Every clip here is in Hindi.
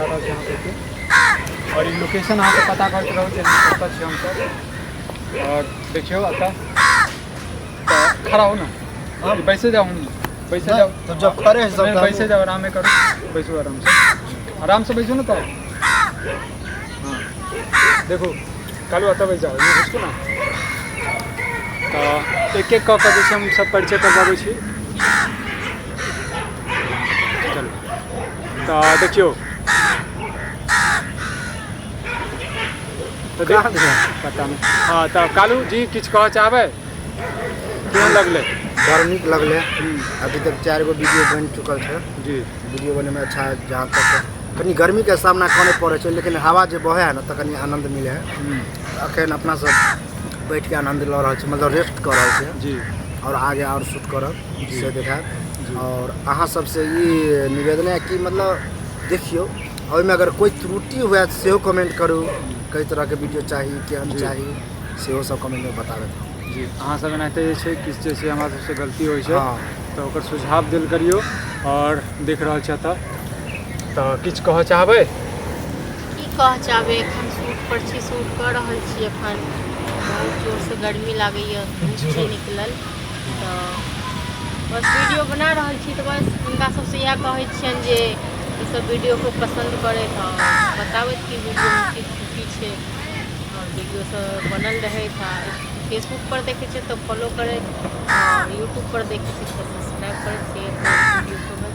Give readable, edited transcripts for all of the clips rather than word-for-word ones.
देखा रहा यहाँ पे और लोकेशन अहाँ के पता करके रहो कतऽ छी हम सब और देखियो अतः तो खड़ा हो ना बैसे जाओ बैसे जाओ तो जब खड़े हैं सब बैसे जाओ आराम करो बैसो आराम से बैसो ना तो हाँ देखो कालू अतः बैस जाओ बुझको ना तो एक एक कऽ जैसे हम सब परिचय करवाबै छी चलो तो देखियो तो पता नहीं हाँ तो कालू जी किछ कह चाहबै केहन लगले बड़ नीक लगले अभी तक 4 गो वीडियो बन चुकल है जी वीडियो बने में अच्छा है जहाँ तक कनी गर्मी के सामना करने पड़े है लेकिन हवा जो बहे है ना तो कनी आनंद मिले है अखन अपना सब बैठ के आनंद ल रहा है मतलब रेस्ट कर रहा है जी और आगे और शूट करब से देखा और अहाँ सबसे ये निवेदन है कि मतलब देखियो और में अगर कोई त्रुटि हुआ से कमेंट करूँ कई तरह के वीडियो चाहिए केहन चाहिए से सब कमेंट में बताबे जी अहाँ सब एनाहिते जे छै किछु जे छै हमरा सबसे गलती होइ छै हाँ तो ओकर सुझाव देल करियो और देख रहल छै तऽ किछु कहऽ चाहबै की कहऽ चाहबै एखन शूट पर छी शूट कर रहल छी एखन बहुत जोर से गर्मी लागैए धूप छै निकलल तो बस वीडियो बना रहल छी तो बस हुनका सबसे इएह कहै छियनि जे ई सब वीडियो को पसंद करे तो बताबैत कि वीडियो में की त्रुटि छै और वीडियो सब बनल रहे था फेसबुक पर देखे छे तो फॉलो करे और यूट्यूब पर देखे छे तो सब्सक्राइब करे शेयर करे वीडियो को बस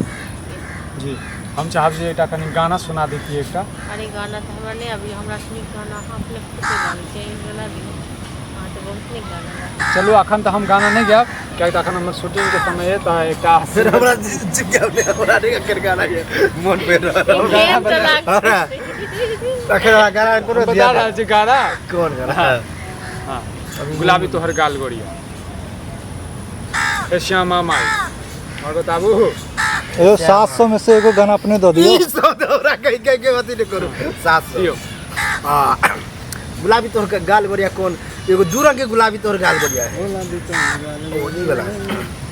जी हम चाहब जे एकटा कनी गाना सुना देतियै एकटा अरे गाना तो हमरा नहीं अभी हमरा सुनी गाना हाँ अपने खुद से गाना चाहिए गाना भी हाँ तो बहुत नहीं गाना चलू अखन तऽ हम गाना नहीं गायब किया तऽ अखन हमर शूटिंग के समय है तऽ एकटा फिर हमरा नहीं कर गाना ये मन पे गेम तो हमरा अखन गाना कोनो बता रहल छी गाना कौन गाना हाँ गुलाबी तोहर गाल गोरिया हे श्यामा माई और बताबू एगो 700 में से एगो गाना अपने दे दियो 300 दोरा कह के अथी नहीं करू 700 दियो हां गुलाबी तोहर का गाल गोरिया कौन एगो दू रंग के गुलाबी तोहर गाल गोरिया है ओ ई वाला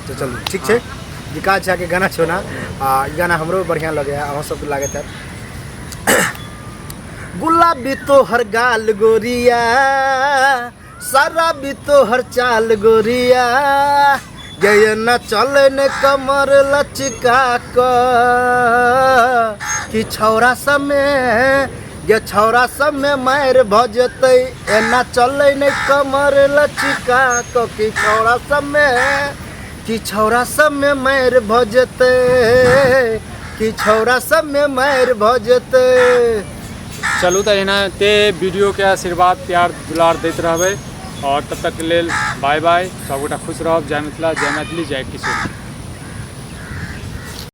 तो चलो ठीक है विकास झा के गाना छो ना ई गाना हमरो बढ़िया लगे है अहाँ सब लागे था गुलाबी तोहर गाल गोरिया सारा भी तोहर चाल गोरिया गए न चले न कमर लचका कि छौरा समय ये छौरा समय मार भजते एना चले न कमर लचका कि छौरा समय मार भजते कि छौरा समय मार भजते चलू तऽ एनाहिते वीडियो के आशीर्वाद प्यार दुलार दैत रहबै और तब तक के लेल बाय बाय सबगोटा खुश रहब जय मिथिला जय मैथिली जय किशोर।